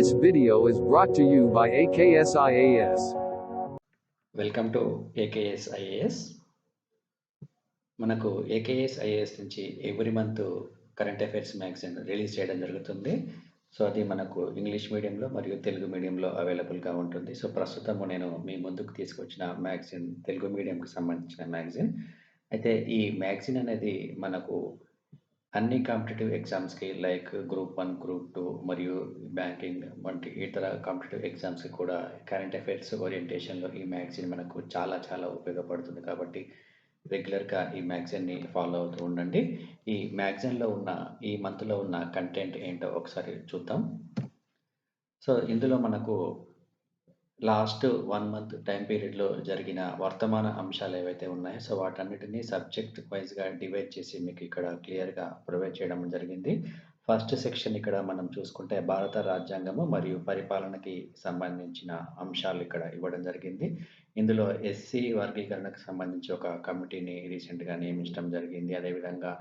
This video is brought to you by AKS IAS. Welcome to AKS IAS. మనకు AKS IAS నుంచి every month current affairs magazine release చేయడం జరుగుతుంది. So అది మనకు English మీడియంలో మరియు తెలుగు మీడియంలో అవైలబుల్గా ఉంటుంది. సో ప్రస్తుతము నేను మీ ముందుకు తీసుకొచ్చిన మ్యాగజైన్ తెలుగు మీడియంకి సంబంధించిన మ్యాగజైన్. అయితే ఈ మ్యాగజైన్ అనేది మనకు అన్ని కాంపిటేటివ్ ఎగ్జామ్స్కి లైక్ గ్రూప్ 1, గ్రూప్ 2 మరియు బ్యాంకింగ్ వంటి ఇతర కాంపిటేటివ్ ఎగ్జామ్స్కి కూడా కరెంట్ అఫైర్స్ ఓరియంటేషన్లో ఈ మ్యాగజైన్ మనకు చాలా చాలా ఉపయోగపడుతుంది. కాబట్టి రెగ్యులర్గా ఈ మ్యాగజైన్ని ఫాలో అవుతూ ఉండండి. ఈ మ్యాగజైన్లో ఉన్న ఈ మంత్లో ఉన్న కంటెంట్ ఏంటో ఒకసారి చూద్దాం. సో ఇందులో మనకు లాస్ట్ 1 మంత్ టైం పీరియడ్‌లో జరిగిన వర్తమాన అంశాలు ఏవైతే ఉన్నాయో, సో వాటన్నిటిని సబ్జెక్ట్ వైస్‌గా డివైడ్ చేసి మీకు ఇక్కడ క్లియర్‌గా ప్రొవైడ్ చేయడం జరిగింది. ఫస్ట్ సెక్షన్ ఇక్కడ మనం చూసుకుంటే భారత రాజ్యాంగము మరియు పరిపాలనకి సంబంధించిన అంశాలు ఇక్కడ ఇవ్వడం జరిగింది. ఇందులో ఎస్సీ వర్గీకరణకు సంబంధించి ఒక కమిటీని రీసెంట్‌గా నియమించడం జరిగింది. అదేవిధంగా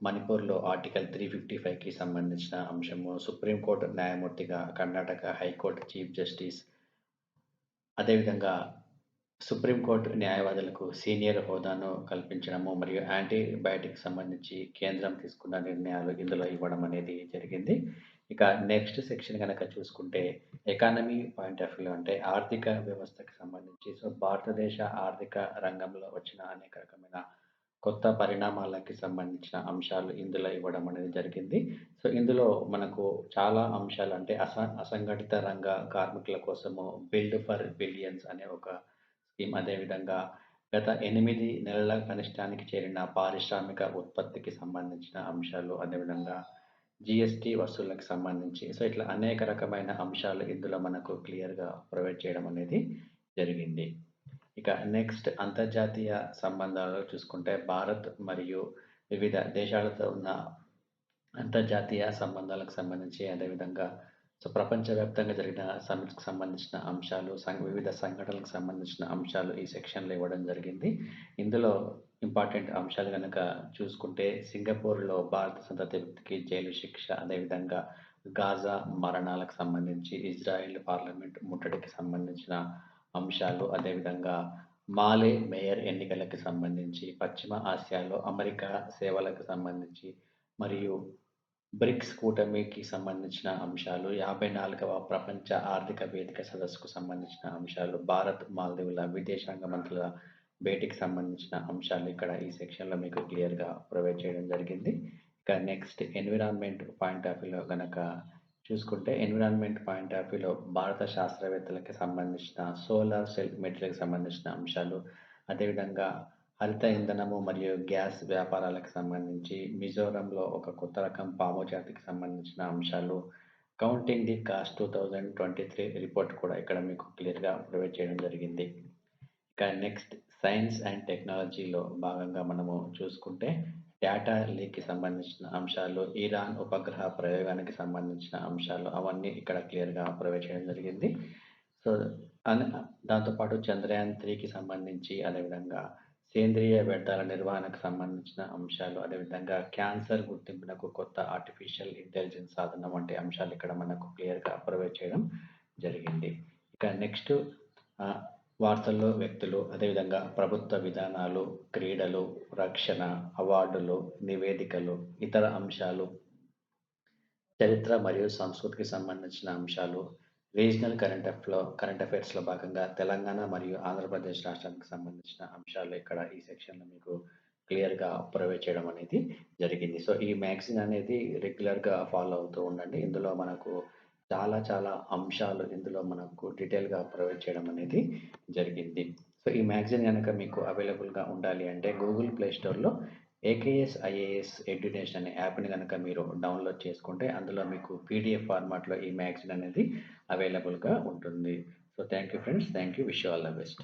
మణిపూర్‌లో ఆర్టికల్ 355కి సంబంధించిన అంశము, సుప్రీంకోర్టు న్యాయమూర్తిగా కర్ణాటక హైకోర్టు చీఫ్ జస్టిస్, అదేవిధంగా సుప్రీంకోర్టు న్యాయవాదులకు సీనియర్ హోదాను కల్పించడము మరియు యాంటీబయాటిక్ సంబంధించి కేంద్రం తీసుకున్న నిర్ణయాలు ఇందులో ఇవ్వడం అనేది జరిగింది. ఇక నెక్స్ట్ సెక్షన్ కనుక చూసుకుంటే ఎకానమీ పాయింట్ ఆఫ్ వ్యూ అంటే ఆర్థిక వ్యవస్థకు సంబంధించి, సో భారతదేశ ఆర్థిక రంగంలో వచ్చిన అనేక రకమైన కొత్త పరిణామాలకి సంబంధించిన అంశాలు ఇందులో ఇవ్వడం అనేది జరిగింది. సో ఇందులో మనకు చాలా అంశాలు అంటే అసంఘటిత రంగ కార్మికుల కోసము బిల్డ్ ఫర్ బిలియన్స్ అనే ఒక స్కీమ్, అదేవిధంగా గత 8 నెలల కనిష్టానికి చేరిన పారిశ్రామిక ఉత్పత్తికి సంబంధించిన అంశాలు, అదేవిధంగా జీఎస్టీ వసూళ్లకు సంబంధించి, సో ఇట్లా అనేక రకమైన అంశాలు ఇందులో మనకు క్లియర్‌గా ప్రొవైడ్ చేయడం అనేది జరిగింది. ఇక నెక్స్ట్ అంతర్జాతీయ సంబంధాలు చూసుకుంటే భారత్ మరియు వివిధ దేశాలతో ఉన్న అంతర్జాతీయ సంబంధాలకు సంబంధించి, అదేవిధంగా సో ప్రపంచవ్యాప్తంగా జరిగిన సమిట్స్‌కి సంబంధించిన అంశాలు, వివిధ సంఘటనలకు సంబంధించిన అంశాలు ఈ సెక్షన్‌లో ఇవ్వడం జరిగింది. ఇందులో ఇంపార్టెంట్ అంశాలు గనక చూసుకుంటే సింగపూర్‌లో భారత సంతతి వ్యక్తికి జైలు శిక్ష, అదేవిధంగా గాజా మరణాలకు సంబంధించి ఇజ్రాయెల్ పార్లమెంట్ ముట్టడికి సంబంధించిన అంశాలు, అదేవిధంగా మాలే మేయర్ ఎన్నికలకు సంబంధించి, పశ్చిమ ఆసియాలో అమెరికా సేవలకు సంబంధించి మరియు బ్రిక్స్ కూటమికి సంబంధించిన అంశాలు, 54వ ప్రపంచ ఆర్థిక వేదిక సదస్సుకు సంబంధించిన అంశాలు, భారత్ మాల్దీవుల విదేశాంగ మంత్రుల భేటీకి సంబంధించిన అంశాలు ఇక్కడ ఈ సెక్షన్‌లో మీకు క్లియర్‌గా ప్రొవైడ్ చేయడం జరిగింది. ఇక నెక్స్ట్ ఎన్విరాన్మెంట్ పాయింట్ ఆఫ్ వ్యూలో గనక చూసుకుంటే ఎన్విరాన్మెంట్ పాయింట్ ఆఫ్ వ్యూలో భారత శాస్త్రవేత్తలకు సంబంధించిన సోలార్ సెల్ మెటీరియల్‌కి సంబంధించిన అంశాలు, అదేవిధంగా హరిత ఇంధనము మరియు గ్యాస్ వ్యాపారాలకు సంబంధించి మిజోరంలో ఒక కొత్త రకం పాము జాతికి సంబంధించిన అంశాలు, కౌంటింగ్ ది కాస్ట్ 2023 రిపోర్ట్ కూడా ఇక్కడ మీకు క్లియర్‌గా ప్రొవైడ్ చేయడం జరిగింది. ఇక నెక్స్ట్ సైన్స్ అండ్ టెక్నాలజీలో భాగంగా మనము చూసుకుంటే డేటా లీక్‌కి సంబంధించిన అంశాలు, ఇరాన్ ఉపగ్రహ ప్రయోగానికి సంబంధించిన అంశాలు అవన్నీ ఇక్కడ క్లియర్‌గా ప్రొవైడ్ చేయడం జరిగింది. సో దాంతోపాటు చంద్రయాన్ 3కి సంబంధించి, అదేవిధంగా సేంద్రియ వ్యర్థాల నిర్వహణకు సంబంధించిన అంశాలు, అదేవిధంగా క్యాన్సర్ గుర్తింపునకు కొత్త ఆర్టిఫిషియల్ ఇంటెలిజెన్స్ సాధనం వంటి అంశాలు ఇక్కడ మనకు క్లియర్‌గా ప్రొవైడ్ చేయడం జరిగింది. ఇక నెక్స్ట్ వార్తల్లో వ్యక్తులు, అదేవిధంగా ప్రభుత్వ విధానాలు, క్రీడలు, రక్షణ, అవార్డులు, నివేదికలు, ఇతర అంశాలు, చరిత్ర మరియు సంస్కృతికి సంబంధించిన అంశాలు, రీజనల్ కరెంట్ అఫైర్స్‌లో భాగంగా తెలంగాణ మరియు ఆంధ్రప్రదేశ్ రాష్ట్రానికి సంబంధించిన అంశాలు ఇక్కడ ఈ సెక్షన్‌లో మీకు క్లియర్‌గా ప్రొవైడ్ చేయడం అనేది జరిగింది. సో ఈ మ్యాగజైన్ అనేది రెగ్యులర్‌గా ఫాలో అవుతూ ఉండండి. ఇందులో మనకు చాలా చాలా అంశాలు ఇందులో మనకు డీటెయిల్‌గా ప్రొవైడ్ చేయడం అనేది జరిగింది. సో ఈ మ్యాగజైన్ గనక మీకు అవైలబుల్‌గా ఉండాలి అంటే గూగుల్ ప్లే స్టోర్‌లో ఏకేఎస్ ఐఏఎస్ ఎడ్యునేషన్ అనే యాప్‌ని గనక మీరు డౌన్‌లోడ్ చేసుకుంటే అందులో మీకు పీడీఎఫ్ ఫార్మాట్‌లో ఈ మ్యాగజైన్ అనేది అవైలబుల్‌గా ఉంటుంది. So thank you friends. Thank you. Wish you all the best.